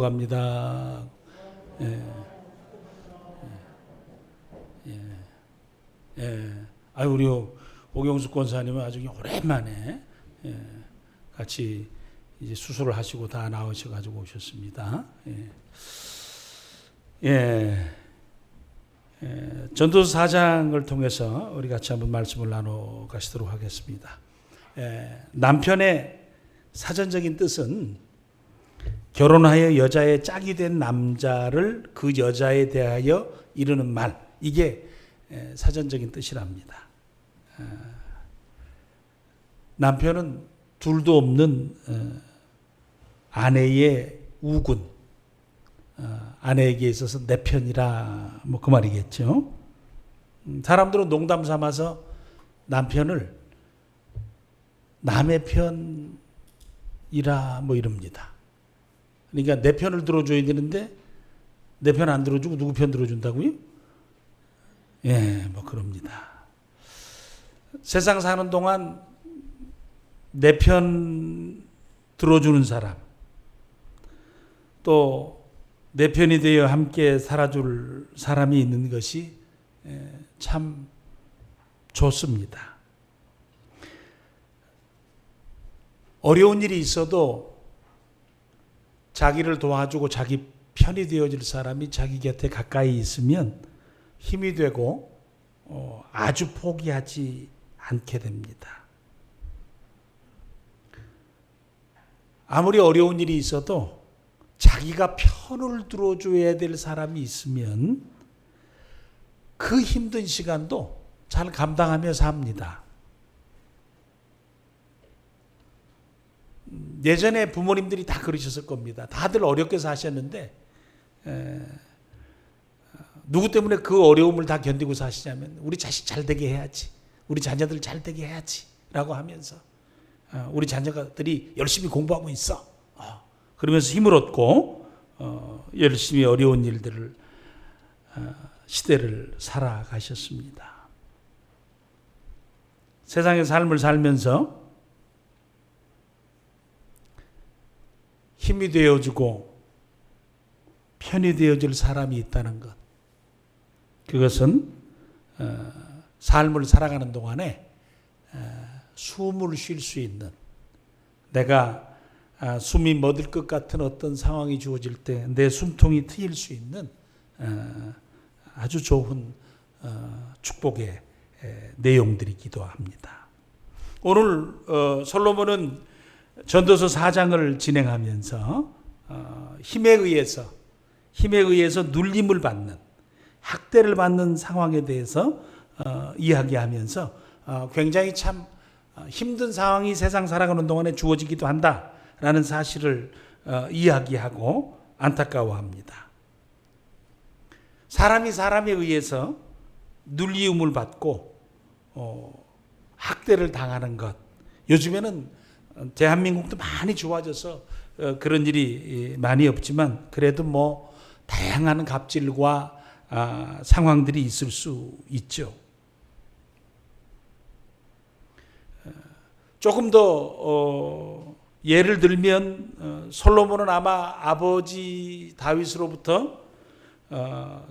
갑니다. 예, 예, 예. 아유, 우리 오경수 권사님은 아주 오랜만에 같이 이제 수술을 하시고 다 나오셔가지고 오셨습니다. 전도서 4장을 통해서 우리 같이 한번 말씀을 나눠 가시도록 하겠습니다. 남편의 사전적인 뜻은 결혼하여 여자의 짝이 된 남자를 그 여자에 대하여 이르는 말, 이게 사전적인 뜻이랍니다. 남편은 둘도 없는 아내의 우군, 아내에게 있어서 내 편이라 뭐 그 말이겠죠. 사람들은 농담 삼아서 남편을 남의 편이라 뭐 이럽니다. 그러니까 내 편을 들어줘야 되는데 내 편 안 들어주고 누구 편 들어준다고요? 뭐 그럽니다. 세상 사는 동안 내 편 들어주는 사람, 또 내 편이 되어 함께 살아줄 사람이 있는 것이 참 좋습니다. 어려운 일이 있어도 자기를 도와주고 자기 편이 되어줄 사람이 자기 곁에 가까이 있으면 힘이 되고 아주 포기하지 않게 됩니다. 아무리 어려운 일이 있어도 자기가 편을 들어줘야 될 사람이 있으면 그 힘든 시간도 잘 감당하며 삽니다. 예전에 부모님들이 다 그러셨을 겁니다. 다들 어렵게 사셨는데 누구 때문에 그 어려움을 다 견디고 사시냐면 우리 자식 잘 되게 해야지, 우리 자녀들 잘 되게 해야지 라고 하면서 우리 자녀들이 열심히 공부하고 있어, 그러면서 힘을 얻고 열심히 어려운 일들을 시대를 살아가셨습니다. 세상의 삶을 살면서 힘이 되어주고 편이 되어줄 사람이 있다는 것, 그것은 삶을 살아가는 동안에 숨을 쉴 수 있는, 내가 숨이 멎을 것 같은 어떤 상황이 주어질 때 내 숨통이 트일 수 있는 아주 좋은 축복의 내용들이기도 합니다. 오늘 솔로몬은 전도서 4장을 진행하면서 힘에 의해서 눌림을 받는, 학대를 받는 상황에 대해서 이야기하면서 굉장히 참 힘든 상황이 세상 살아가는 동안에 주어지기도 한다라는 사실을 이야기하고 안타까워합니다. 사람이 사람에 의해서 눌림을 받고 학대를 당하는 것, 요즘에는 대한민국도 많이 좋아져서 그런 일이 많이 없지만 그래도 뭐 다양한 갑질과 상황들이 있을 수 있죠. 조금 더 예를 들면 솔로몬은 아마 아버지 다윗으로부터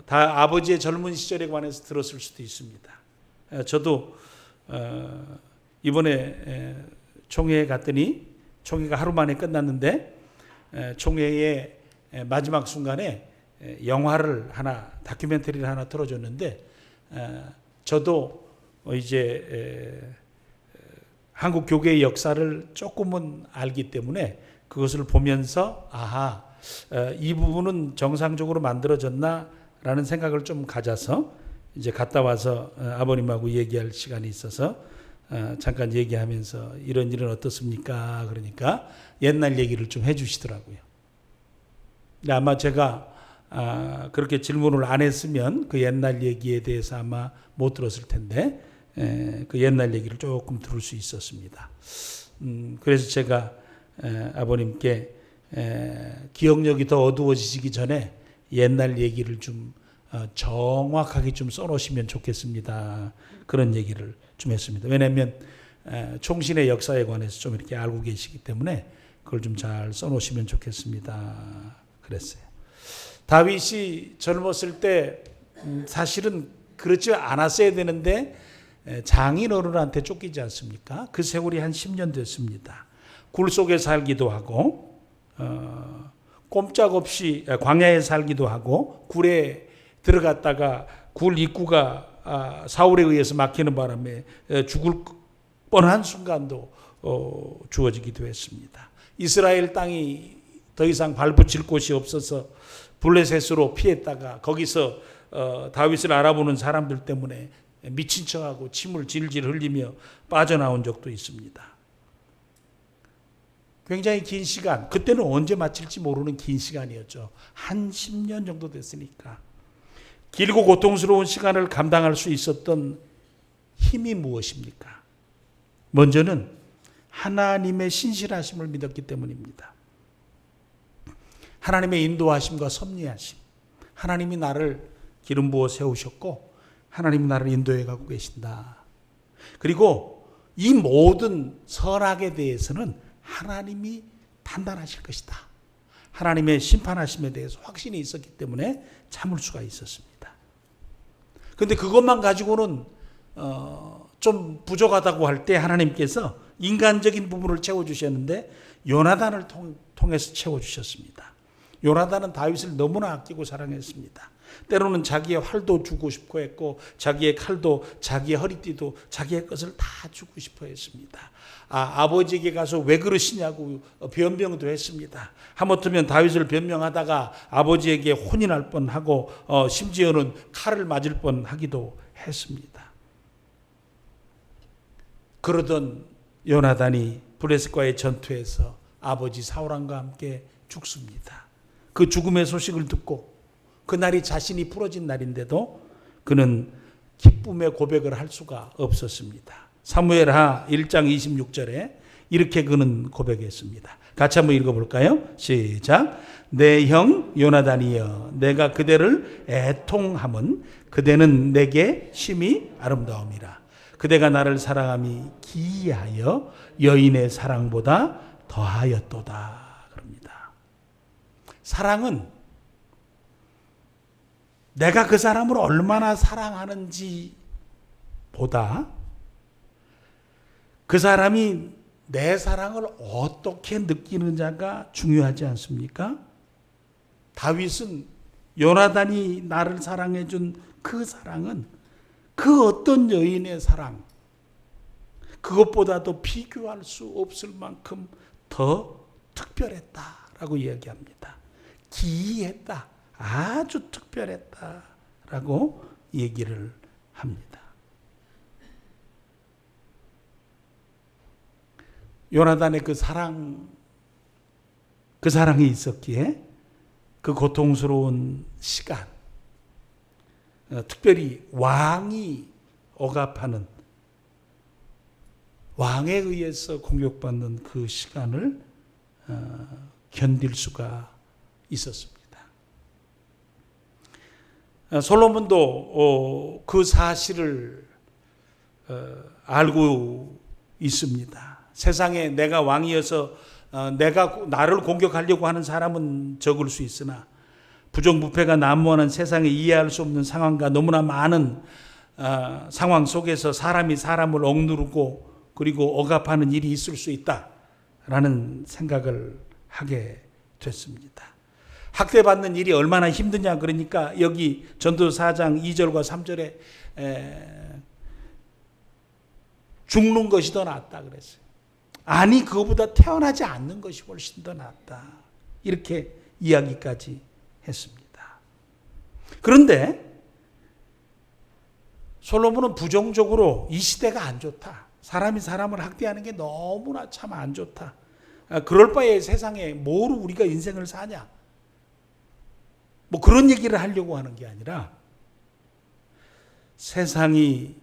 아버지의 젊은 시절에 관해서 들었을 수도 있습니다. 저도 이번에 총회에 갔더니 총회가 하루 만에 끝났는데 총회의 마지막 순간에 영화를 하나, 다큐멘터리를 하나 틀어줬는데 저도 이제 한국 교계의 역사를 조금은 알기 때문에 그것을 보면서 이 부분은 정상적으로 만들어졌나라는 생각을 좀 가져서 이제 갔다 와서 아버님하고 얘기할 시간이 있어서 잠깐 얘기하면서 이런 일은 어떻습니까? 그러니까 옛날 얘기를 좀 해주시더라고요. 근데 아마 제가 그렇게 질문을 안 했으면 그 옛날 얘기에 대해서 아마 못 들었을 텐데 그 옛날 얘기를 조금 들을 수 있었습니다. 그래서 제가 아버님께 기억력이 더 어두워지기 전에 옛날 얘기를 좀 정확하게 좀 써놓으시면 좋겠습니다. 그런 얘기를 좀 했습니다. 왜냐하면 총신의 역사에 관해서 좀 이렇게 알고 계시기 때문에 그걸 좀 잘 써놓으시면 좋겠습니다. 그랬어요. 다윗이 젊었을 때 사실은 그렇지 않았어야 되는데 장인어른한테 쫓기지 않습니까? 그 세월이 한 10년 됐습니다. 굴 속에 살기도 하고 꼼짝없이 광야에 살기도 하고 굴에 들어갔다가 굴 입구가 사울에 의해서 막히는 바람에 죽을 뻔한 순간도 주어지기도 했습니다. 이스라엘 땅이 더 이상 발붙일 곳이 없어서 블레셋으로 피했다가 거기서 다윗을 알아보는 사람들 때문에 미친 척하고 침을 질질 흘리며 빠져나온 적도 있습니다. 굉장히 긴 시간, 그때는 언제 마칠지 모르는 긴 시간이었죠. 한 10년 정도 됐으니까. 길고 고통스러운 시간을 감당할 수 있었던 힘이 무엇입니까? 먼저는 하나님의 신실하심을 믿었기 때문입니다. 하나님의 인도하심과 섭리하심. 하나님이 나를 기름 부어 세우셨고 하나님이 나를 인도해 가고 계신다. 그리고 이 모든 선악에 대해서는 하나님이 판단하실 것이다. 하나님의 심판하심에 대해서 확신이 있었기 때문에 참을 수가 있었습니다. 그런데 그것만 가지고는 좀 부족하다고 할 때 하나님께서 인간적인 부분을 채워주셨는데 요나단을 통해서 채워주셨습니다. 요나단은 다윗을 너무나 아끼고 사랑했습니다. 때로는 자기의 활도 주고 싶어 했고 자기의 칼도 자기의 허리띠도 자기의 것을 다 주고 싶어 했습니다. 아버지에게 가서 왜 그러시냐고 변명도 했습니다. 하마터면 다윗을 변명하다가 아버지에게 혼이 날 뻔하고 심지어는 칼을 맞을 뻔하기도 했습니다. 그러던 요나단이 블레셋과의 전투에서 아버지 사울왕과 함께 죽습니다. 그 죽음의 소식을 듣고 그날이 자신이 부러진 날인데도 그는 기쁨의 고백을 할 수가 없었습니다. 사무엘하 1장 26절에 이렇게 그는 고백했습니다. 같이 한번 읽어볼까요? 시작. 내 형 요나단이여 내가 그대를 애통함은 그대는 내게 심히 아름다움이라. 그대가 나를 사랑함이 기이하여 여인의 사랑보다 더하였도다. 그럽니다. 사랑은 내가 그 사람을 얼마나 사랑하는지 보다 그 사람이 내 사랑을 어떻게 느끼느냐가 중요하지 않습니까? 다윗은 요나단이 나를 사랑해 준 그 사랑은 그 어떤 여인의 사랑 그것보다도 비교할 수 없을 만큼 더 특별했다라고 이야기합니다. 기이했다. 아주 특별했다라고 얘기를 합니다. 요나단의 그 사랑이 있었기에 그 고통스러운 시간, 특별히 왕이 억압하는 왕에 의해서 공격받는 그 시간을 견딜 수가 있었습니다. 솔로몬도 그 사실을 알고 있습니다. 세상에 내가 왕이어서 나를 공격하려고 하는 사람은 적을 수 있으나 부정부패가 난무하는 세상에 이해할 수 없는 상황과 너무나 많은 상황 속에서 사람이 사람을 억누르고 그리고 억압하는 일이 있을 수 있다라는 생각을 하게 됐습니다. 학대받는 일이 얼마나 힘드냐 그러니까 여기 전도서 4장 2절과 3절에 죽는 것이 더 낫다 그랬어요. 아니 그거보다 태어나지 않는 것이 훨씬 더 낫다. 이렇게 이야기까지 했습니다. 그런데 솔로몬은 부정적으로 이 시대가 안 좋다. 사람이 사람을 학대하는 게 너무나 참 안 좋다. 그럴 바에 세상에 뭐로 우리가 인생을 사냐. 뭐 그런 얘기를 하려고 하는 게 아니라 세상이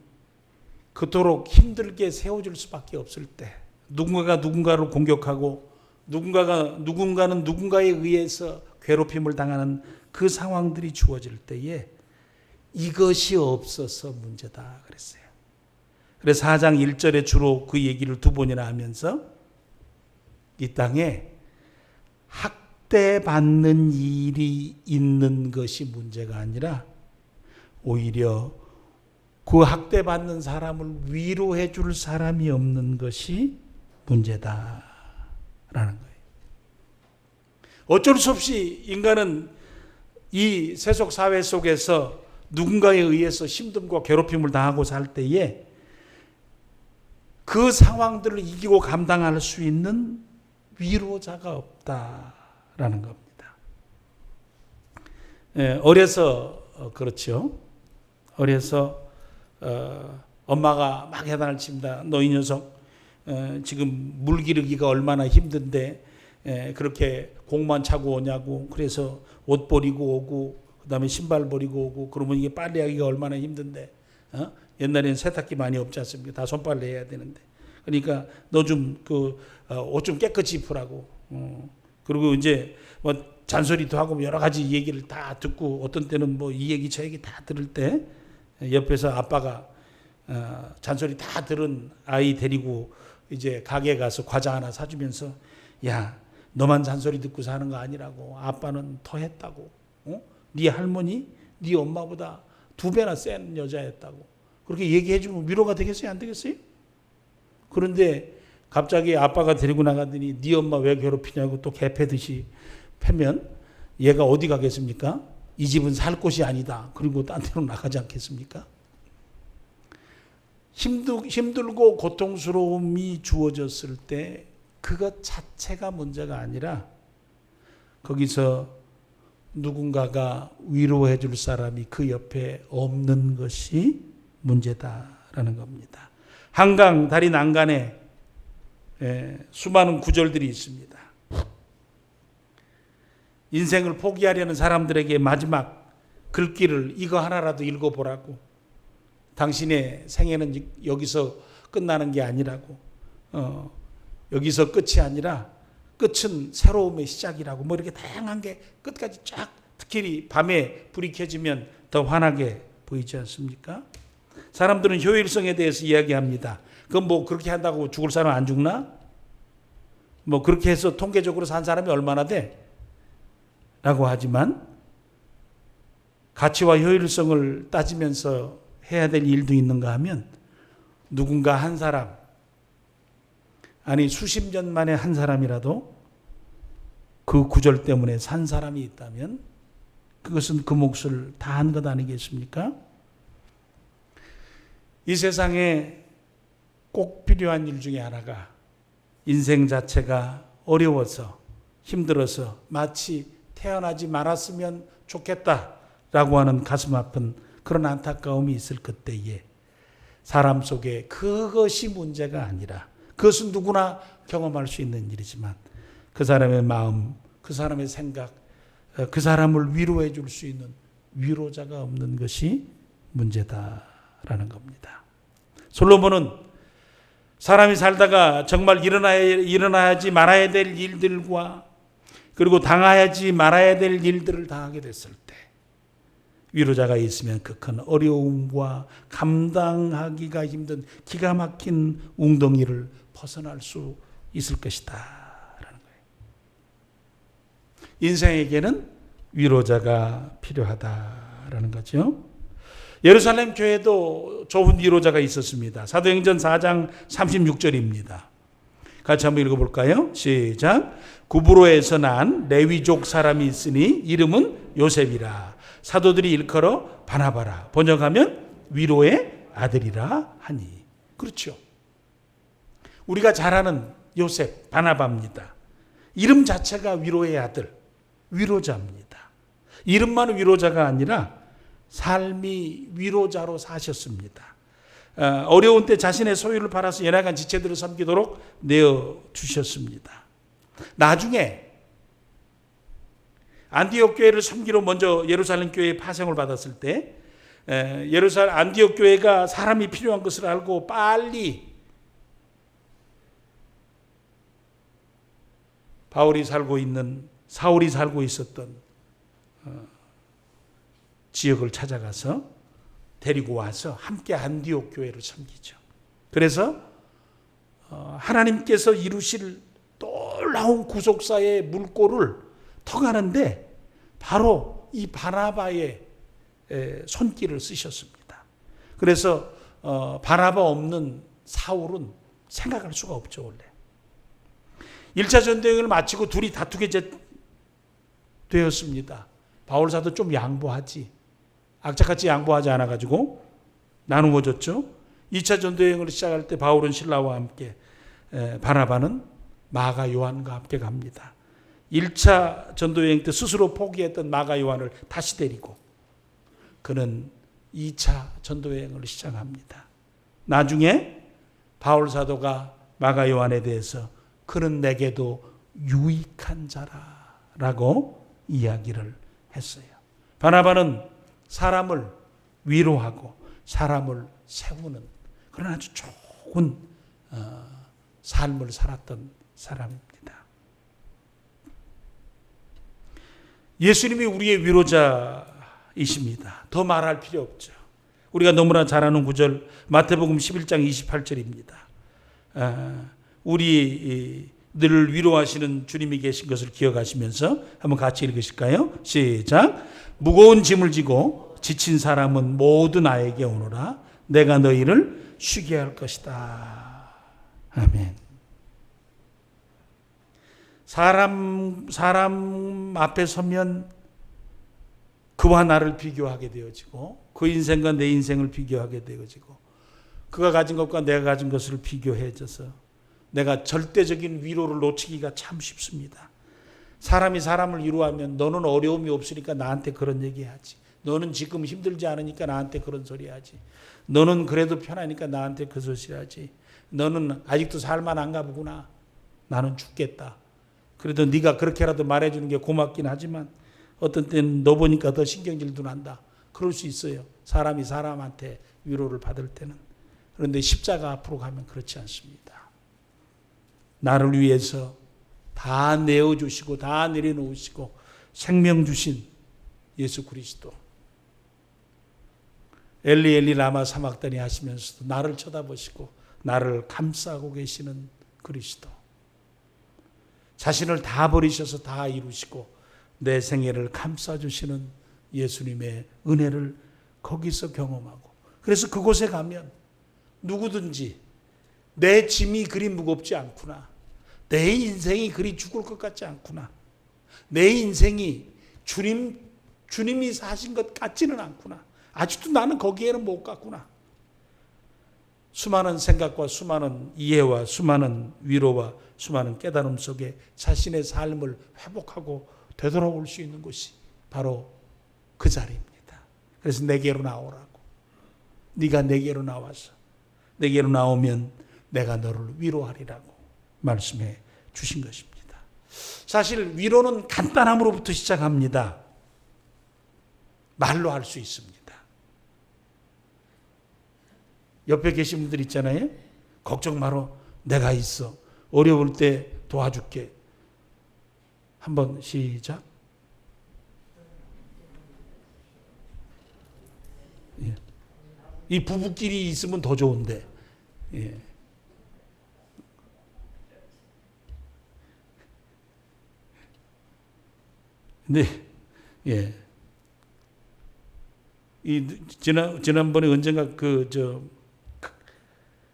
그토록 힘들게 세워질 수밖에 없을 때 누군가가 누군가를 공격하고 누군가는 누군가에 의해서 괴롭힘을 당하는 그 상황들이 주어질 때에 이것이 없어서 문제다 그랬어요. 그래서 4장 1절에 주로 그 얘기를 두 번이나 하면서 이 땅에 학대받는 일이 있는 것이 문제가 아니라 오히려 그 학대받는 사람을 위로해 줄 사람이 없는 것이 문제다라는 거예요. 어쩔 수 없이 인간은 이 세속 사회 속에서 누군가에 의해서 힘듦과 괴롭힘을 당하고 살 때에 그 상황들을 이기고 감당할 수 있는 위로자가 없다라는 겁니다. 어려서 그렇죠. 어려서 엄마가 막 야단을 칩니다. 너 이 녀석 지금 물 기르기가 얼마나 힘든데 그렇게 공만 차고 오냐고. 그래서 옷 버리고 오고 그다음에 신발 버리고 오고 그러면 이게 빨래하기가 얼마나 힘든데. 옛날에는 세탁기 많이 없지 않습니까? 다 손빨래 해야 되는데. 그러니까 너 좀 그 옷 좀 깨끗이 입으라고. 그리고 이제 뭐 잔소리도 하고 여러 가지 얘기를 다 듣고 어떤 때는 뭐 이 얘기 저 얘기 다 들을 때 옆에서 아빠가 잔소리 다 들은 아이 데리고 이제 가게 가서 과자 하나 사주면서 야 너만 잔소리 듣고 사는 거 아니라고. 아빠는 더 했다고. 네 할머니 네 엄마보다 2배나 센 여자였다고. 그렇게 얘기해 주면 위로가 되겠어요? 안 되겠어요? 그런데 갑자기 아빠가 데리고 나가더니 네 엄마 왜 괴롭히냐고 또 개패듯이 패면 얘가 어디 가겠습니까? 이 집은 살 곳이 아니다. 그리고 딴 데로 나가지 않겠습니까? 힘들고 고통스러움이 주어졌을 때 그것 자체가 문제가 아니라 거기서 누군가가 위로해 줄 사람이 그 옆에 없는 것이 문제다라는 겁니다. 한강 다리 난간에 수많은 구절들이 있습니다. 인생을 포기하려는 사람들에게 마지막 글귀를 이거 하나라도 읽어보라고. 당신의 생애는 여기서 끝나는 게 아니라고. 여기서 끝이 아니라 끝은 새로움의 시작이라고. 뭐 이렇게 다양한 게 끝까지 쫙, 특히 밤에 불이 켜지면 더 환하게 보이지 않습니까? 사람들은 효율성에 대해서 이야기합니다. 그럼 뭐 그렇게 한다고 죽을 사람 안 죽나? 뭐 그렇게 해서 통계적으로 산 사람이 얼마나 돼? 라고 하지만 가치와 효율성을 따지면서 해야 될 일도 있는가 하면 누군가 한 사람, 아니 수십 년 만에 한 사람이라도 그 구절 때문에 산 사람이 있다면 그것은 그 몫을 다한 것 아니겠습니까? 이 세상에 꼭 필요한 일 중에 하나가 인생 자체가 어려워서 힘들어서 마치 태어나지 말았으면 좋겠다라고 하는 가슴 아픈 그런 안타까움이 있을 그때에 사람 속에 그것이 문제가 아니라 그것은 누구나 경험할 수 있는 일이지만 그 사람의 마음, 그 사람의 생각, 그 사람을 위로해 줄 수 있는 위로자가 없는 것이 문제다라는 겁니다. 솔로몬은 사람이 살다가 정말 일어나야지 말아야 될 일들과 그리고 당하지 말아야 될 일들을 당하게 됐을 때 위로자가 있으면 그 큰 어려움과 감당하기가 힘든 기가 막힌 웅덩이를 벗어날 수 있을 것이다 라는 거예요. 인생에게는 위로자가 필요하다라는 거죠. 예루살렘 교회도 좋은 위로자가 있었습니다. 사도행전 4장 36절입니다. 같이 한번 읽어볼까요? 시작. 구브로에서 난 레위족 사람이 있으니 이름은 요셉이라. 사도들이 일컬어 바나바라. 번역하면 위로의 아들이라 하니. 그렇죠. 우리가 잘 아는 요셉, 바나바입니다. 이름 자체가 위로의 아들, 위로자입니다. 이름만 위로자가 아니라 삶이 위로자로 사셨습니다. 어려운 때 자신의 소유를 팔아서 연약한 지체들을 섬기도록 내어주셨습니다. 나중에 안디옥 교회를 섬기러 먼저 예루살렘 교회에 파송을 받았을 때 안디옥 교회가 사람이 필요한 것을 알고 빨리 사울이 살고 있었던 지역을 찾아가서 데리고 와서 함께 안디옥 교회를 섬기죠. 그래서 하나님께서 이루실 놀라운 구속사의 물꼬를 통하는데 바로 이 바나바의 손길을 쓰셨습니다. 그래서 바나바 없는 사울은 생각할 수가 없죠. 원래 1차 전도여행을 마치고 둘이 다투게 되었습니다. 바울 사도 좀 양보하지, 악착같이 양보하지 않아가지고 나누어졌죠. 2차 전도여행을 시작할 때 바울은 실라와 함께, 바나바는 마가 요한과 함께 갑니다. 1차 전도여행 때 스스로 포기했던 마가 요한을 다시 데리고 그는 2차 전도여행을 시작합니다. 나중에 바울 사도가 마가 요한에 대해서 그는 내게도 유익한 자라라고 이야기를 했어요. 바나바는 사람을 위로하고 사람을 세우는 그런 아주 좋은 삶을 살았던 사람입니다. 예수님이 우리의 위로자이십니다. 더 말할 필요 없죠. 우리가 너무나 잘 아는 구절 마태복음 11장 28절입니다. 우리들을 위로하시는 주님이 계신 것을 기억하시면서 한번 같이 읽으실까요? 시작. 무거운 짐을 지고 지친 사람은 모두 나에게 오너라. 내가 너희를 쉬게 할 것이다. 아멘. 사람 앞에 서면 그와 나를 비교하게 되어지고 그 인생과 내 인생을 비교하게 되어지고 그가 가진 것과 내가 가진 것을 비교해져서 내가 절대적인 위로를 놓치기가 참 쉽습니다. 사람이 사람을 위로하면 너는 어려움이 없으니까 나한테 그런 얘기하지. 너는 지금 힘들지 않으니까 나한테 그런 소리 하지. 너는 그래도 편하니까 나한테 그 소리 하지. 너는 아직도 살만한가 보구나. 나는 죽겠다. 그래도 네가 그렇게라도 말해주는 게 고맙긴 하지만 어떤 때는 너 보니까 더 신경질도 난다. 그럴 수 있어요. 사람이 사람한테 위로를 받을 때는. 그런데 십자가 앞으로 가면 그렇지 않습니다. 나를 위해서 다 내어주시고 다 내려놓으시고 생명 주신 예수 그리스도. 엘리 엘리 라마 사막다니 하시면서도 나를 쳐다보시고 나를 감싸고 계시는 그리스도. 자신을 다 버리셔서 다 이루시고 내 생애를 감싸주시는 예수님의 은혜를 거기서 경험하고 그래서 그곳에 가면 누구든지 내 짐이 그리 무겁지 않구나. 내 인생이 그리 죽을 것 같지 않구나. 내 인생이 주님이 사신 것 같지는 않구나. 아직도 나는 거기에는 못 갔구나. 수많은 생각과 수많은 이해와 수많은 위로와 수많은 깨달음 속에 자신의 삶을 회복하고 되돌아올 수 있는 곳이 바로 그 자리입니다. 그래서 내게로 나오라고. 네가 내게로 나와서 내게로 나오면 내가 너를 위로하리라고 말씀해 주신 것입니다. 사실 위로는 간단함으로부터 시작합니다. 말로 할 수 있습니다. 옆에 계신 분들 있잖아요. 걱정 마라. 내가 있어. 어려울 때 도와줄게. 한번 시작. 예. 이 부부끼리 있으면 더 좋은데. 예. 근데 예. 지난번에 언젠가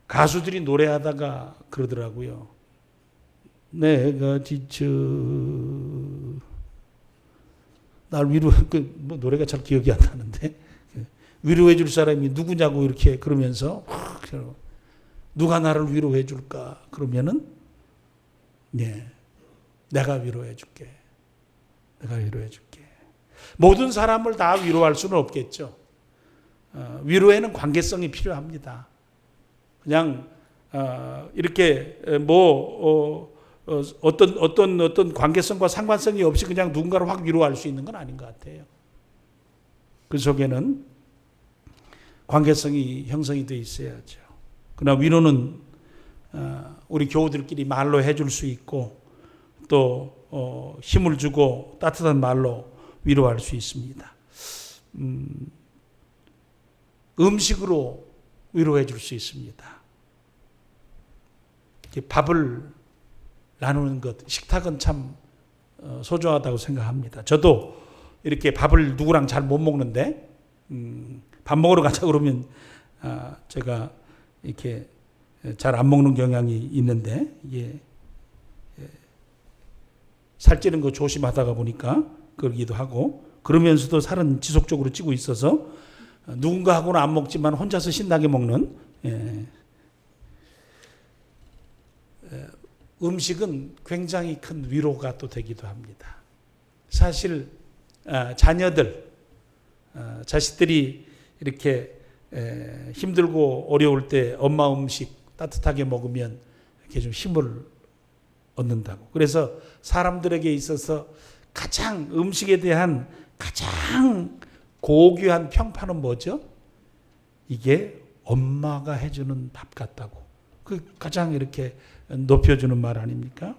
가수들이 노래하다가 그러더라고요. 내가 지쳐 날 위로 뭐 노래가 잘 기억이 안 나는데 위로해 줄 사람이 누구냐고 이렇게 그러면서 누가 나를 위로해 줄까 그러면은 내가 위로해 줄게. 내가 위로해 줄게. 모든 사람을 다 위로할 수는 없겠죠. 위로에는 관계성이 필요합니다. 그냥 이렇게 어떤 관계성과 상관성이 없이 그냥 누군가를 확 위로할 수 있는 건 아닌 것 같아요. 그 속에는 관계성이 형성이 되어 있어야죠. 그러나 위로는 우리 교우들끼리 말로 해줄 수 있고 또 힘을 주고 따뜻한 말로 위로할 수 있습니다. 음식으로 위로해 줄 수 있습니다. 밥을 나누는 것, 식탁은 참 소중하다고 생각합니다. 저도 이렇게 밥을 누구랑 잘 못 먹는데 밥 먹으러 가자 그러면 제가 이렇게 잘 안 먹는 경향이 있는데 이게 살찌는 거 조심하다가 보니까 그러기도 하고 그러면서도 살은 지속적으로 찌고 있어서 누군가하고는 안 먹지만 혼자서 신나게 먹는 음식은 굉장히 큰 위로가 또 되기도 합니다. 사실 자녀들, 자식들이 이렇게 힘들고 어려울 때 엄마 음식 따뜻하게 먹으면 이렇게 좀 힘을 얻는다고. 그래서 사람들에게 있어서 가장 음식에 대한 가장 고귀한 평판은 뭐죠? 이게 엄마가 해주는 밥 같다고. 그 가장 이렇게 높여주는 말 아닙니까?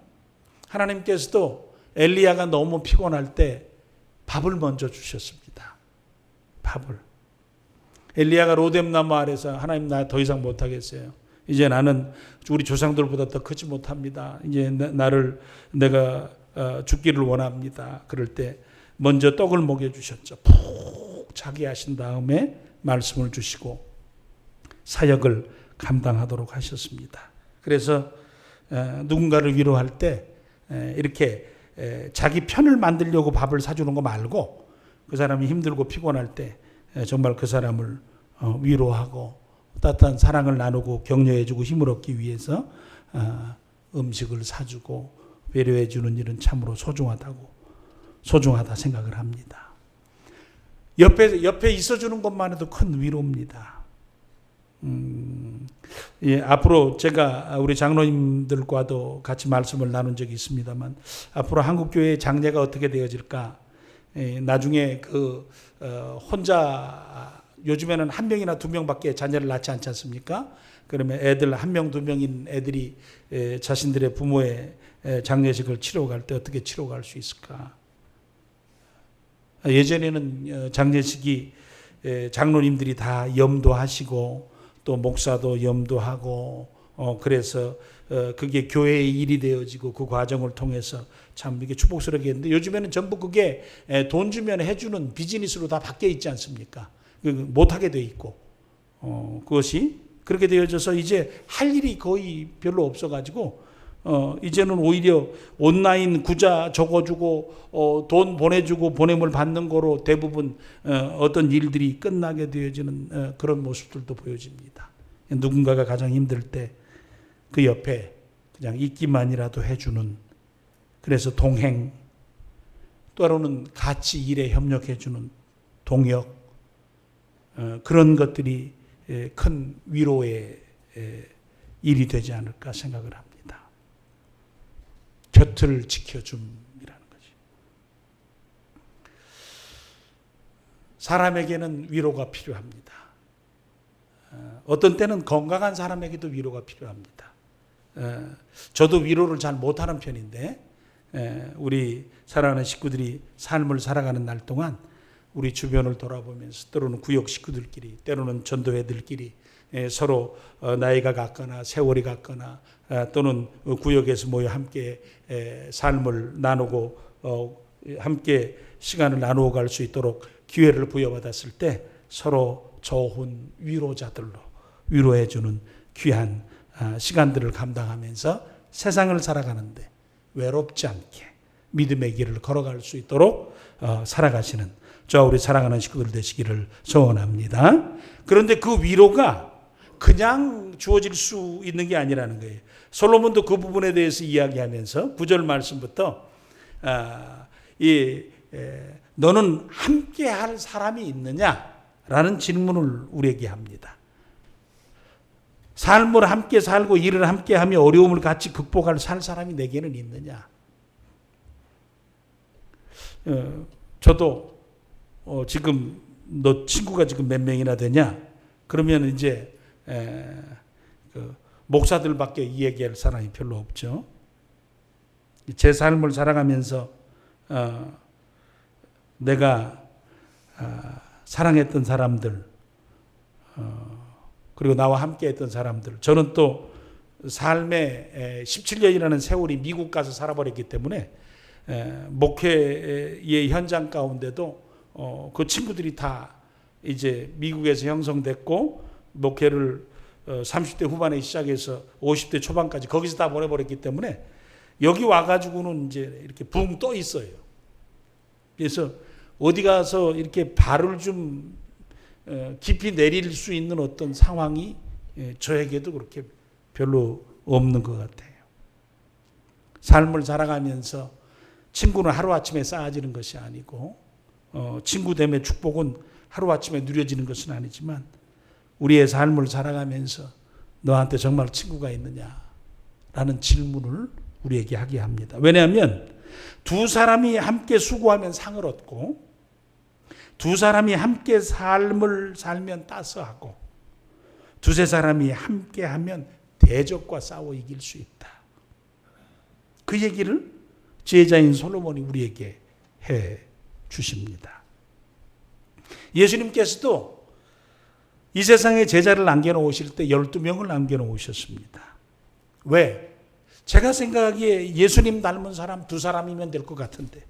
하나님께서도 엘리야가 너무 피곤할 때 밥을 먼저 주셨습니다. 밥을. 엘리야가 로뎀나무 아래서 하나님 나 더 이상 못하겠어요. 이제 나는 우리 조상들보다 더 크지 못합니다. 이제 내가 죽기를 원합니다. 그럴 때 먼저 떡을 먹여주셨죠. 푹 자게 하신 다음에 말씀을 주시고 사역을 감당하도록 하셨습니다. 그래서 누군가를 위로할 때 이렇게 자기 편을 만들려고 밥을 사주는 거 말고 그 사람이 힘들고 피곤할 때 정말 그 사람을 위로하고 따뜻한 사랑을 나누고 격려해주고 힘을 얻기 위해서 음식을 사주고 배려해주는 일은 참으로 소중하다 생각을 합니다. 옆에 있어주는 것만 해도 큰 위로입니다. 앞으로 제가 우리 장로님들과도 같이 말씀을 나눈 적이 있습니다만 앞으로 한국교회의 장례가 어떻게 되어질까? 나중에 혼자 요즘에는 한 명이나 두 명밖에 자녀를 낳지 않지 않습니까? 그러면 애들 한 명, 두 명인 애들이 자신들의 부모의 장례식을 치러 갈 때 어떻게 치러 갈 수 있을까? 예전에는 장례식이 장로님들이 다 염도하시고 또 목사도 염도하고 그래서 그게 교회의 일이 되어지고 그 과정을 통해서 참 이게 축복스럽게 했는데 요즘에는 전부 그게 돈 주면 해주는 비즈니스로 다 바뀌어 있지 않습니까? 못하게 돼 있고 그것이 그렇게 되어져서 이제 할 일이 거의 별로 없어가지고 이제는 오히려 온라인 구자 적어주고 돈 보내주고 보냄을 받는 거로 대부분 어떤 일들이 끝나게 되어지는 그런 모습들도 보여집니다. 누군가가 가장 힘들 때 그 옆에 그냥 있기만이라도 해주는 그래서 동행 때로는 같이 일에 협력해주는 동역 그런 것들이 큰 위로의 일이 되지 않을까 생각을 합니다. 곁을 지켜줌이라는 거지. 사람에게는 위로가 필요합니다. 어떤 때는 건강한 사람에게도 위로가 필요합니다. 저도 위로를 잘 못하는 편인데 우리 사랑하는 식구들이 삶을 살아가는 날 동안 우리 주변을 돌아보면서 때로는 구역 식구들끼리 때로는 전도회들끼리 서로 나이가 같거나 세월이 같거나 또는 구역에서 모여 함께 삶을 나누고 함께 시간을 나누어 갈 수 있도록 기회를 부여받았을 때 서로 좋은 위로자들로 위로해주는 귀한 시간들을 감당하면서 세상을 살아가는데 외롭지 않게 믿음의 길을 걸어갈 수 있도록 살아가시는 저와 우리 사랑하는 식구들 되시기를 소원합니다. 그런데 그 위로가 그냥 주어질 수 있는 게 아니라는 거예요. 솔로몬도 그 부분에 대해서 이야기하면서 9절 말씀부터 너는 함께 할 사람이 있느냐라는 질문을 우리에게 합니다. 삶을 함께 살고 일을 함께 하며 어려움을 같이 극복할 살 사람이 내게는 있느냐. 저도 지금 너 친구가 지금 몇 명이나 되냐? 그러면 이제 목사들밖에 이 얘기할 사람이 별로 없죠. 제 삶을 살아가면서 내가 사랑했던 사람들 그리고 나와 함께했던 사람들 저는 또 삶의 17년이라는 세월이 미국 가서 살아버렸기 때문에 목회의 현장 가운데도 그 친구들이 다 이제 미국에서 형성됐고 목회를 30대 후반에 시작해서 50대 초반까지 거기서 다 보내버렸기 때문에 여기 와가지고는 이제 이렇게 붕 떠 있어요. 그래서 어디 가서 이렇게 발을 좀 깊이 내릴 수 있는 어떤 상황이 저에게도 그렇게 별로 없는 것 같아요. 삶을 살아가면서 친구는 하루아침에 쌓아지는 것이 아니고 친구됨의 축복은 하루아침에 누려지는 것은 아니지만 우리의 삶을 살아가면서 너한테 정말 친구가 있느냐라는 질문을 우리에게 하게 합니다. 왜냐하면 두 사람이 함께 수고하면 상을 얻고 두 사람이 함께 삶을 살면 따스하고 두세 사람이 함께 하면 대적과 싸워 이길 수 있다. 그 얘기를 지혜자인 솔로몬이 우리에게 해 주십니다. 예수님께서도 이 세상에 제자를 남겨놓으실 때 12명을 남겨놓으셨습니다. 왜? 제가 생각하기에 예수님 닮은 사람 2사람이면 될 것 같은데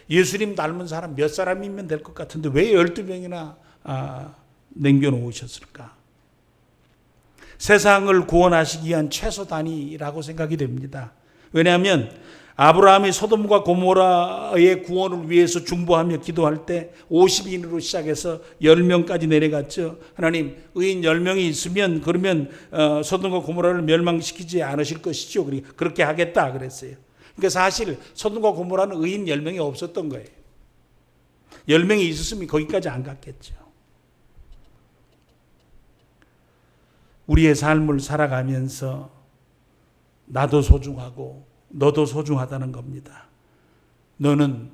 예수님 닮은 사람 몇 사람이면 될 것 같은데 왜 12명이나 남겨놓으셨을까? 세상을 구원하시기 위한 최소 단위라고 생각이 됩니다. 왜냐하면 아브라함이 소돔과 고모라의 구원을 위해서 중보하며 기도할 때 50인으로 시작해서 10명까지 내려갔죠. 하나님 의인 10명이 있으면 그러면 소돔과 고모라를 멸망시키지 않으실 것이죠. 그렇게 하겠다 그랬어요. 그러니까 사실 소돔과 고모라는 의인 10명이 없었던 거예요. 10명이 있었으면 거기까지 안 갔겠죠. 우리의 삶을 살아가면서 나도 소중하고 너도 소중하다는 겁니다. 나는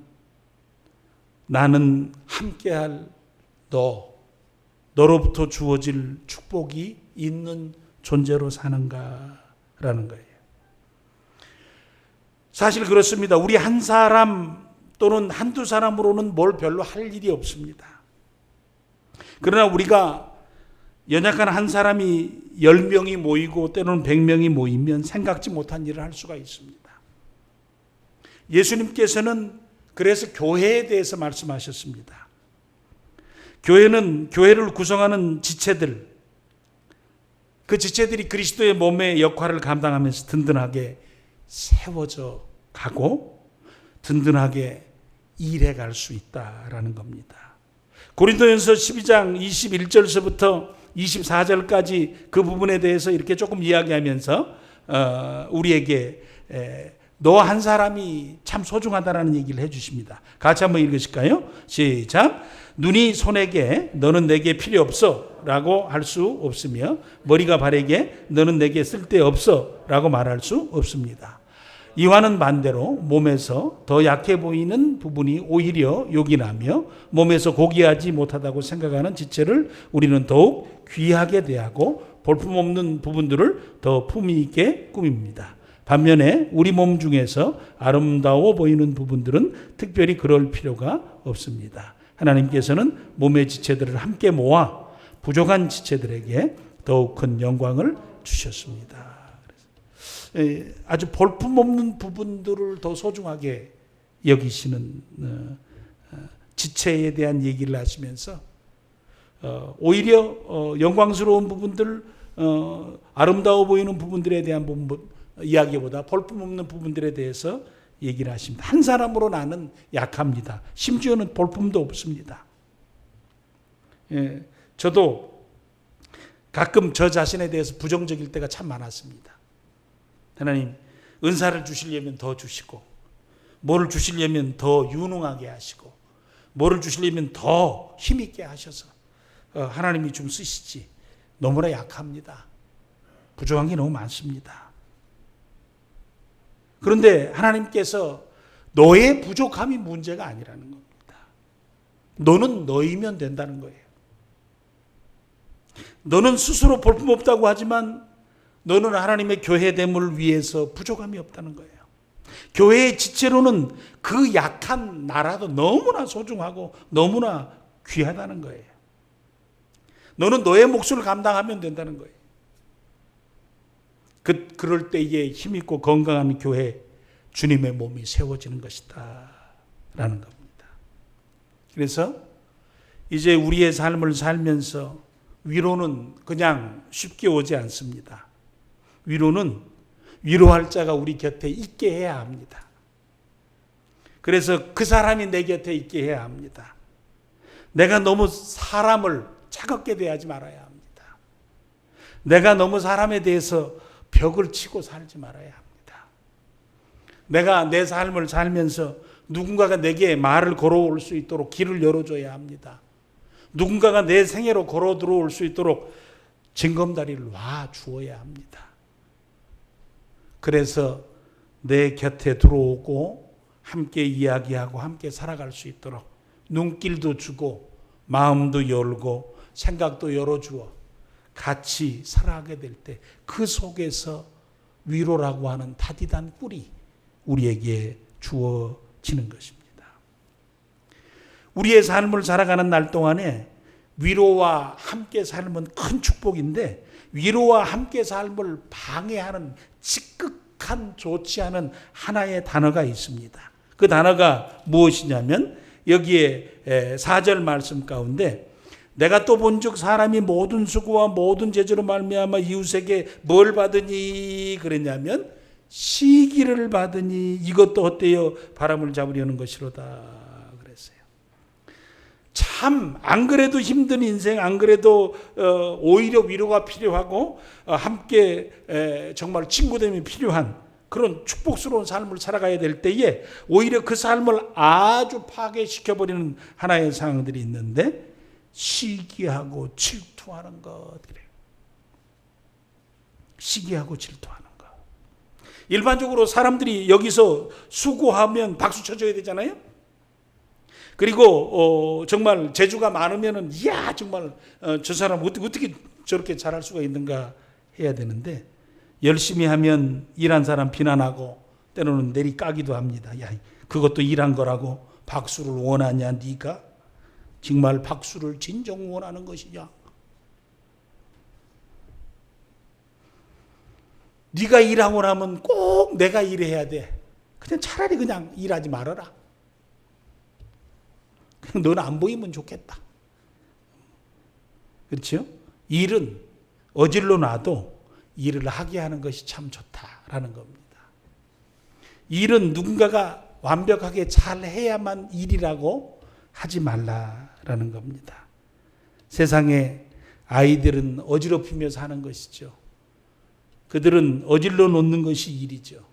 함께할 너로부터 주어질 축복이 있는 존재로 사는가라는 거예요. 사실 그렇습니다. 우리 한 사람 또는 한두 사람으로는 뭘 별로 할 일이 없습니다. 그러나 우리가 연약한 한 사람이 10명이 모이고 때로는 100명이 모이면 생각지 못한 일을 할 수가 있습니다. 예수님께서는 그래서 교회에 대해서 말씀하셨습니다. 교회를 구성하는 지체들, 그 지체들이 그리스도의 몸의 역할을 감당하면서 든든하게 세워져 가고 든든하게 일해 갈 수 있다라는 겁니다. 고린도전서 12장 21절서부터 24절까지 그 부분에 대해서 이렇게 조금 이야기하면서 우리에게 너 한 사람이 참 소중하다라는 얘기를 해주십니다. 같이 한번 읽으실까요? 시작. 눈이 손에게 너는 내게 필요 없어 라고 할 수 없으며 머리가 발에게 너는 내게 쓸데없어 라고 말할 수 없습니다. 이와는 반대로 몸에서 더 약해 보이는 부분이 오히려 요긴하며 몸에서 고귀하지 못하다고 생각하는 지체를 우리는 더욱 귀하게 대하고 볼품없는 부분들을 더 품위 있게 꾸밉니다. 반면에 우리 몸 중에서 아름다워 보이는 부분들은 특별히 그럴 필요가 없습니다. 하나님께서는 몸의 지체들을 함께 모아 부족한 지체들에게 더욱 큰 영광을 주셨습니다. 아주 볼품없는 부분들을 더 소중하게 여기시는 지체에 대한 얘기를 하시면서 오히려 영광스러운 부분들, 아름다워 보이는 부분들에 대한 이야기보다 볼품없는 부분들에 대해서 얘기를 하십니다. 한 사람으로 나는 약합니다. 심지어는 볼품도 없습니다. 저도 가끔 저 자신에 대해서 부정적일 때가 참 많았습니다. 하나님, 은사를 주시려면 더 주시고, 뭐를 주시려면 더 유능하게 하시고, 뭐를 주시려면 더 힘있게 하셔서 하나님이 좀 쓰시지. 너무나 약합니다. 부족한 게 너무 많습니다. 그런데 하나님께서 너의 부족함이 문제가 아니라는 겁니다. 너는 너이면 된다는 거예요. 너는 스스로 볼품없다고 하지만 너는 하나님의 교회됨을 위해서 부족함이 없다는 거예요. 교회의 지체로는 그 약한 나라도 너무나 소중하고 너무나 귀하다는 거예요. 너는 너의 몫을 감당하면 된다는 거예요. 그럴 때에 힘있고 건강한 교회, 주님의 몸이 세워지는 것이다 라는 겁니다. 그래서 이제 우리의 삶을 살면서 위로는 그냥 쉽게 오지 않습니다. 위로는 위로할 자가 우리 곁에 있게 해야 합니다. 그래서 그 사람이 내 곁에 있게 해야 합니다. 내가 너무 사람을 차갑게 대하지 말아야 합니다. 내가 너무 사람에 대해서 벽을 치고 살지 말아야 합니다. 내가 내 삶을 살면서 누군가가 내게 말을 걸어올 수 있도록 길을 열어줘야 합니다. 누군가가 내 생애로 걸어 들어올 수 있도록 징검다리를 놔 주어야 합니다. 그래서 내 곁에 들어오고 함께 이야기하고 함께 살아갈 수 있도록 눈길도 주고 마음도 열고 생각도 열어주어 같이 살아가게 될 때 그 속에서 위로라고 하는 다디단 꿀이 우리에게 주어지는 것입니다. 우리의 삶을 살아가는 날 동안에 위로와 함께 삶은 큰 축복인데 위로와 함께 삶을 방해하는 지극한 좋지 않은 하나의 단어가 있습니다. 그 단어가 무엇이냐면 여기에 4절 말씀 가운데 내가 또 본즉 사람이 모든 수고와 모든 제재로 말미암아 이웃에게 뭘 받으니 그랬냐면 시기를 받으니 이것도 헛되어 바람을 잡으려는 것이로다 그랬어요. 참 안 그래도 힘든 인생, 안 그래도 오히려 위로가 필요하고 함께 정말 친구됨이 필요한 그런 축복스러운 삶을 살아가야 될 때에 오히려 그 삶을 아주 파괴시켜버리는 하나의 상황들이 있는데 시기하고 질투하는 것 그래요. 시기하고 질투하는 것. 일반적으로 사람들이 여기서 수고하면 박수 쳐줘야 되잖아요. 그리고 정말 재주가 많으면은 이야 정말 저 사람 어떻게 저렇게 잘할 수가 있는가 해야 되는데 열심히 하면 일한 사람 비난하고 때로는 내리까기도 합니다. 야 그것도 일한 거라고 박수를 원하냐 네가? 정말 박수를 진정 원하는 것이냐? 네가 일하고 나면 꼭 내가 일해야 돼. 그냥 차라리 그냥 일하지 말아라. 그냥 너는 안 보이면 좋겠다. 그렇죠? 일은 어질러 놔도 일을 하게 하는 것이 참 좋다라는 겁니다. 일은 누군가가 완벽하게 잘 해야만 일이라고 하지 말라라는 겁니다. 세상에 아이들은 어지럽히며 사는 것이죠. 그들은 어질러 놓는 것이 일이죠.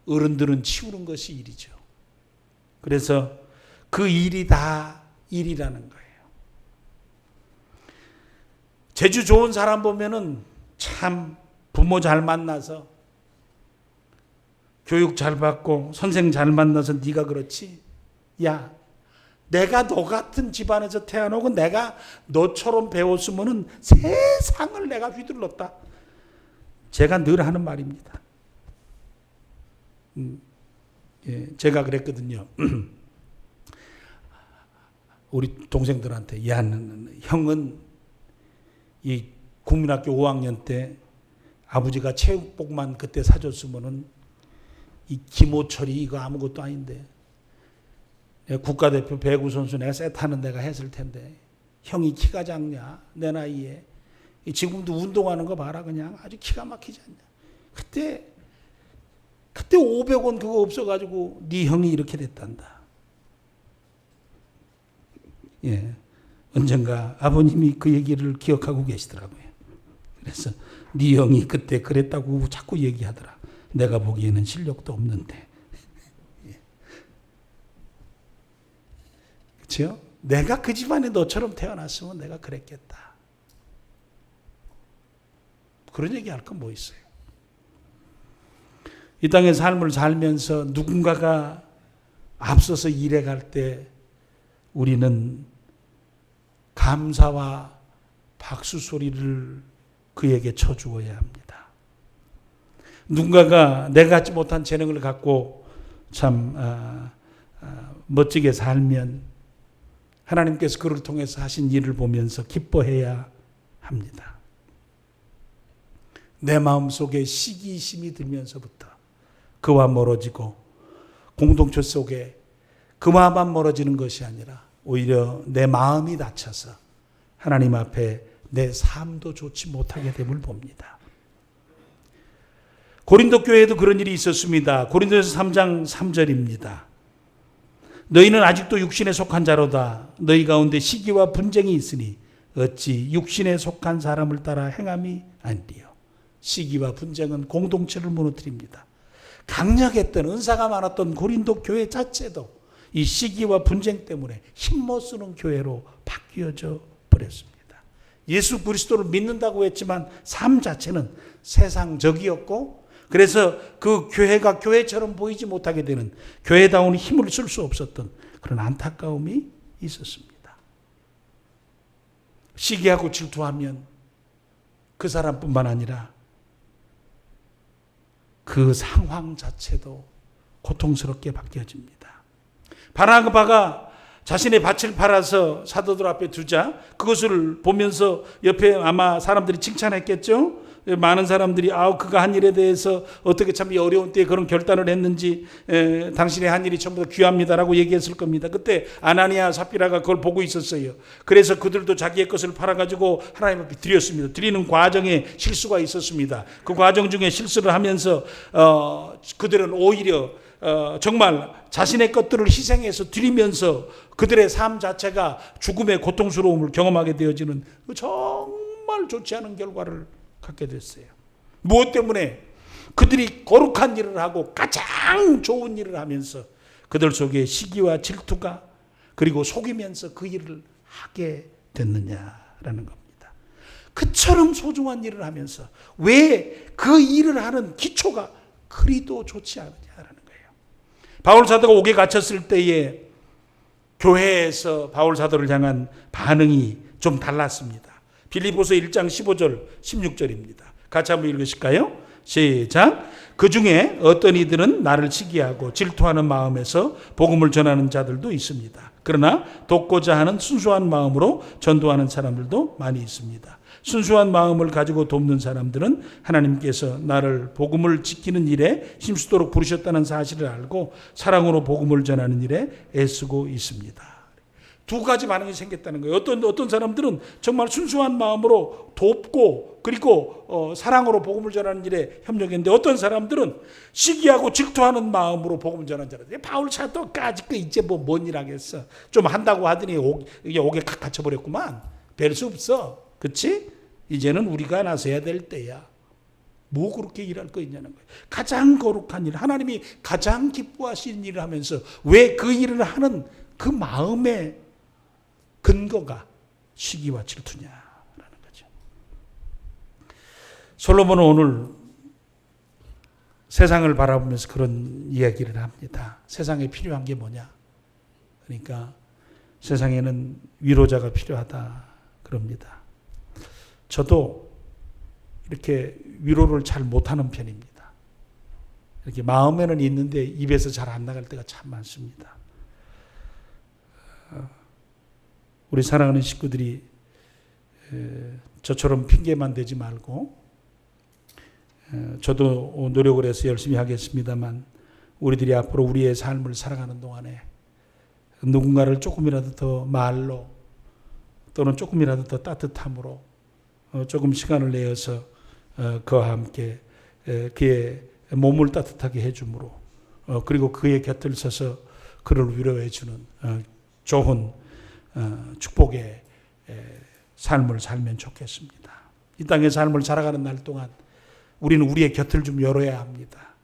어른들은 치우는 것이 일이죠. 그래서 그 일이 다 일이라는 거예요. 재주 좋은 사람 보면은 참 부모 잘 만나서 교육 잘 받고 선생 잘 만나서 네가 그렇지? 야, 내가 너 같은 집안에서 태어나고 내가 너처럼 배웠으면은 세상을 내가 휘둘렀다. 제가 늘 하는 말입니다. 제가 그랬거든요. 우리 동생들한테 야, 형은 이 국민학교 5학년 때 아버지가 체육복만 그때 사줬으면은 이 김호철이 이거 아무것도 아닌데 국가대표 배구 선수 내가 세트하는 데가 했을 텐데 형이 키가 작냐 내 나이에 지금도 운동하는 거 봐라 그냥 아주 기가 막히지 않냐. 그때 500원 그거 없어가지고 네 형이 이렇게 됐단다. 예, 언젠가 아버님이 그 얘기를 기억하고 계시더라고요. 그래서 네 형이 그때 그랬다고 자꾸 얘기하더라. 내가 보기에는 실력도 없는데. 예. 그렇죠? 내가 그 집안에 너처럼 태어났으면 내가 그랬겠다. 그런 얘기할 건 뭐 있어요? 이 땅의 삶을 살면서 누군가가 앞서서 일해 갈 때 우리는 감사와 박수 소리를 그에게 쳐주어야 합니다. 누군가가 내가 갖지 못한 재능을 갖고 참 멋지게 살면 하나님께서 그를 통해서 하신 일을 보면서 기뻐해야 합니다. 내 마음속에 시기심이 들면서부터 그와 멀어지고 공동체 속에 그마만 멀어지는 것이 아니라 오히려 내 마음이 다쳐서 하나님 앞에 내 삶도 좋지 못하게 됨을 봅니다. 고린도 교회에도 그런 일이 있었습니다. 고린도에서 3장 3절입니다. 너희는 아직도 육신에 속한 자로다. 너희 가운데 시기와 분쟁이 있으니 어찌 육신에 속한 사람을 따라 행함이 아니리요. 시기와 분쟁은 공동체를 무너뜨립니다. 강력했던 은사가 많았던 고린도 교회 자체도 이 시기와 분쟁 때문에 힘못 쓰는 교회로 바뀌어져 버렸습니다. 예수 그리스도를 믿는다고 했지만 삶 자체는 세상적이었고, 그래서 그 교회가 교회처럼 보이지 못하게 되는, 교회다운 힘을 쓸 수 없었던 그런 안타까움이 있었습니다. 시기하고 질투하면 그 사람뿐만 아니라 그 상황 자체도 고통스럽게 바뀌어집니다. 바나바가 자신의 밭을 팔아서 사도들 앞에 두자 그것을 보면서 옆에 아마 사람들이 칭찬했겠죠. 많은 사람들이 그가 한 일에 대해서 어떻게 참 어려운 때에 그런 결단을 했는지, 당신의 한 일이 전부 다 귀합니다라고 얘기했을 겁니다. 그때 아나니아 삽비라가 그걸 보고 있었어요. 그래서 그들도 자기의 것을 팔아가지고 하나님 앞에 드렸습니다. 드리는 과정에 실수가 있었습니다. 그 과정 중에 실수를 하면서 그들은 오히려 정말 자신의 것들을 희생해서 드리면서 그들의 삶 자체가 죽음의 고통스러움을 경험하게 되어지는 정말 좋지 않은 결과를 갖게 됐어요. 무엇 때문에? 그들이 거룩한 일을 하고 가장 좋은 일을 하면서 그들 속에 시기와 질투가, 그리고 속이면서 그 일을 하게 됐느냐라는 겁니다. 그처럼 소중한 일을 하면서 왜 그 일을 하는 기초가 그리도 좋지 않느냐라는 거예요. 바울 사도가 옥에 갇혔을 때에 교회에서 바울 사도를 향한 반응이 좀 달랐습니다. 빌립보서 1장 15절 16절입니다. 같이 한번 읽으실까요? 시작. 그 중에 어떤 이들은 나를 시기하고 질투하는 마음에서 복음을 전하는 자들도 있습니다. 그러나 돕고자 하는 순수한 마음으로 전도하는 사람들도 많이 있습니다. 순수한 마음을 가지고 돕는 사람들은 하나님께서 나를 복음을 지키는 일에 힘쓰도록 부르셨다는 사실을 알고 사랑으로 복음을 전하는 일에 애쓰고 있습니다. 두 가지 반응이 생겼다는 거예요. 어떤 사람들은 정말 순수한 마음으로 돕고, 그리고 사랑으로 복음을 전하는 일에 협력했는데, 어떤 사람들은 시기하고 질투하는 마음으로 복음을 전하는 자들. 바울 사도까지 이제 뭔 일 하겠어. 좀 한다고 하더니 옥에 칵 갇혀버렸구만. 별 수 없어. 그렇지? 이제는 우리가 나서야 될 때야. 뭐 그렇게 일할 거 있냐는 거예요. 가장 거룩한 일, 하나님이 가장 기뻐하시는 일을 하면서 왜 그 일을 하는 그 마음의 근거가 시기와 질투냐라는 거죠. 솔로몬은 오늘 세상을 바라보면서 그런 이야기를 합니다. 세상에 필요한 게 뭐냐? 그러니까 세상에는 위로자가 필요하다 그럽니다. 저도 이렇게 위로를 잘 못하는 편입니다. 이렇게 마음에는 있는데 입에서 잘 안 나갈 때가 참 많습니다. 우리 사랑하는 식구들이 저처럼 핑계만 대지 말고, 저도 노력을 해서 열심히 하겠습니다만, 우리들이 앞으로 우리의 삶을 살아가는 동안에 누군가를 조금이라도 더 말로, 또는 조금이라도 더 따뜻함으로 조금 시간을 내어서 그와 함께 그의 몸을 따뜻하게 해줌으로, 그리고 그의 곁을 서서 그를 위로해 주는 좋은 축복의 삶을 살면 좋겠습니다. 이 땅의 삶을 살아가는 날 동안 우리는 우리의 곁을 좀 열어야 합니다.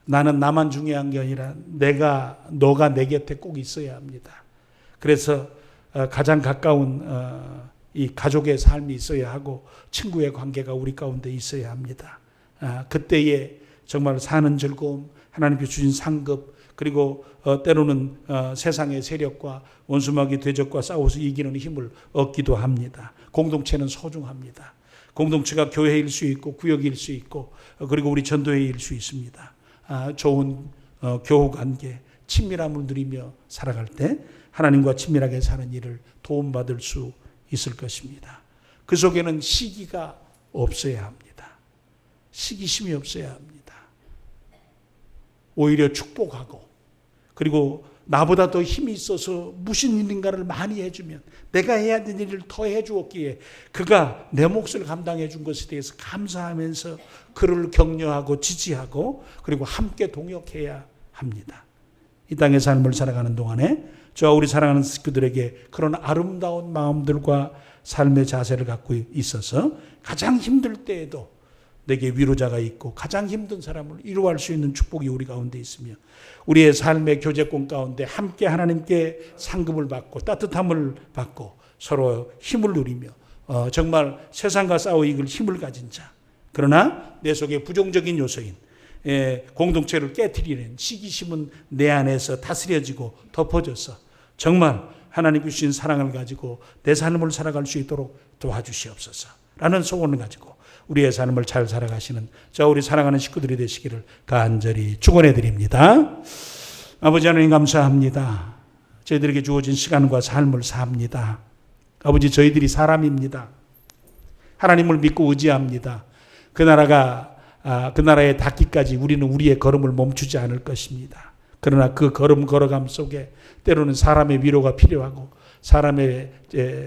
나는 나만 중요한 게 아니라 너가 내 곁에 꼭 있어야 합니다. 그래서 가장 가까운 이 가족의 삶이 있어야 하고 친구의 관계가 우리 가운데 있어야 합니다. 그때에 정말 사는 즐거움, 하나님께서 주신 상급, 그리고 때로는 세상의 세력과 원수마귀 대적과 싸워서 이기는 힘을 얻기도 합니다. 공동체는 소중합니다. 공동체가 교회일 수 있고 구역일 수 있고, 그리고 우리 전도회일 수 있습니다. 좋은 교우관계, 친밀함을 누리며 살아갈 때 하나님과 친밀하게 사는 일을 도움받을 수 있을 것입니다. 그 속에는 시기가 없어야 합니다. 시기심이 없어야 합니다. 오히려 축복하고 그리고 나보다 더 힘이 있어서 무슨 일인가를 많이 해주면, 내가 해야 되는 일을 더 해주었기에 그가 내 몫을 감당해 준 것에 대해서 감사하면서 그를 격려하고 지지하고 그리고 함께 동역해야 합니다. 이 땅의 삶을 살아가는 동안에 저와 우리 사랑하는 식구들에게 그런 아름다운 마음들과 삶의 자세를 갖고 있어서 가장 힘들 때에도 내게 위로자가 있고 가장 힘든 사람을 위로할 수 있는 축복이 우리 가운데 있으며, 우리의 삶의 교제권 가운데 함께 하나님께 상급을 받고 따뜻함을 받고 서로 힘을 누리며 정말 세상과 싸워 이길 힘을 가진 자, 그러나 내 속에 부정적인 요소인 공동체를 깨트리는 시기심은 내 안에서 다스려지고 덮어져서 정말 하나님 주신 사랑을 가지고 내 삶을 살아갈 수 있도록 도와주시옵소서 라는 소원을 가지고 우리의 삶을 잘 살아가시는 저 우리 사랑하는 식구들이 되시기를 간절히 축원해 드립니다. 아버지 하나님 감사합니다. 저희들에게 주어진 시간과 삶을 삽니다. 아버지, 저희들이 사람입니다. 하나님을 믿고 의지합니다. 그 나라에 닿기까지 우리는 우리의 걸음을 멈추지 않을 것입니다. 그러나 그 걸음 걸어감 속에 때로는 사람의 위로가 필요하고 사람의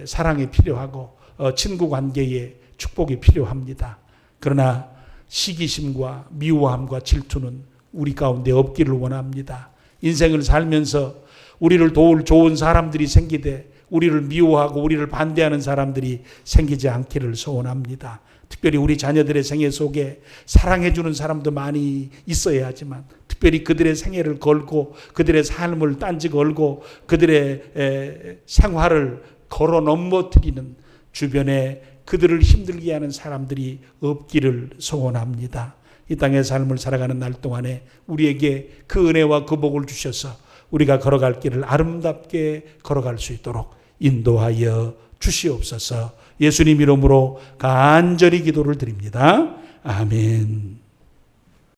사랑이 필요하고 친구 관계에 축복이 필요합니다. 그러나 시기심과 미워함과 질투는 우리 가운데 없기를 원합니다. 인생을 살면서 우리를 도울 좋은 사람들이 생기되 우리를 미워하고 우리를 반대하는 사람들이 생기지 않기를 소원합니다. 특별히 우리 자녀들의 생애 속에 사랑해주는 사람도 많이 있어야 하지만 특별히 그들의 생애를 걸고 그들의 삶을 딴지 걸고 그들의 생활을 걸어 넘어뜨리는 주변에 그들을 힘들게 하는 사람들이 없기를 소원합니다. 이 땅의 삶을 살아가는 날 동안에 우리에게 그 은혜와 그 복을 주셔서 우리가 걸어갈 길을 아름답게 걸어갈 수 있도록 인도하여 주시옵소서. 예수님 이름으로 간절히 기도를 드립니다. 아멘.